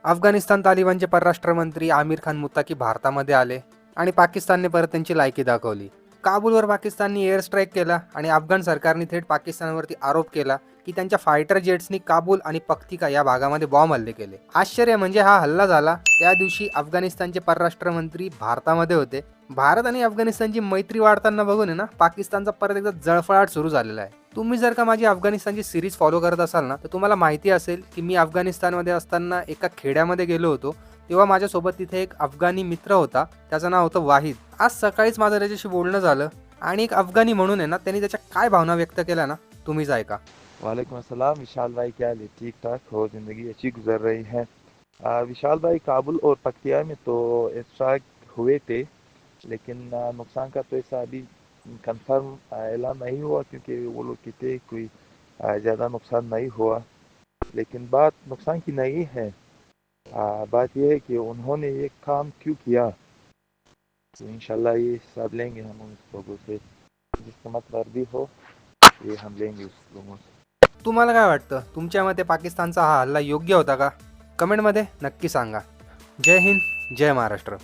अफगाणिस्तान तालिबानचे परराष्ट्र मंत्री आमिर खान मुत्ताकी भारतामध्ये आले आणि पाकिस्तानने परत त्यांची लायकी दाखवली. काबूलवर पाकिस्तानने एअर स्ट्राईक केला आणि अफगाण सरकारने थेट पाकिस्तानवरती आरोप केला की त्यांच्या फायटर जेट्सनी काबूल आणि पख्तिका या भागामध्ये बॉम्ब हल्ले केले. आश्चर्य म्हणजे हा हल्ला झाला त्या दिवशी अफगाणिस्तानचे परराष्ट्र मंत्री भारतामध्ये होते. भारत आणि अफगाणिस्तानची मैत्री वाढताना बघून आहे ना, पाकिस्तानचा परत एकदा जळफळाट सुरू झालेला आहे. तुम्ही जर का माझी अफगाणिस्तानची सिरीज फॉलो करत असाल ना, तर तुम्हाला माहिती असेल की मी अफगाणिस्तानमध्ये असताना एका खेड्यामध्ये गेलो होतो. तेव्हा माझ्यासोबत तिथे एक अफगाणी मित्र होता, त्याचं नाव होतं वाहिद. आज सकाळीच माझं त्याच्याशी बोलणं झालं आणि एक अफगाणी म्हणून आहे ना, त्यांनी त्याच्या काय भावना व्यक्त केल्या ना, तुम्हीच ऐका. वालेकुम अस्सलाम विशाल भाई, क्या हाल है? ठीक ठाक हो? ज़िंदगी अच्छी गुजर रही है? विशाल भाई, काबुल और पक्तिया में तो स्ट्राइक हुए थे, लेकिन नुकसान का तो ऐसा अभी कंफर्म ऐलान नहीं हुआ, क्योंकि वो लोग कहते कोई ज़्यादा नुकसान नहीं हुआ। लेकिन बात नुकसान की नहीं है, बात यह है कि उन्होंने ये काम क्यों किया। तो इंशाल्लाह ये हिसाब लेंगे हम उन लोगों से, जिसका मतलब भी हो ये हम लेंगे उस लोगों से। तुम्हाला काय वाटतं? तुमच्या मते पाकिस्तानचा हा हल्ला योग्य होता का? कमेंटमध्ये नक्की सांगा. जय हिंद, जय महाराष्ट्र.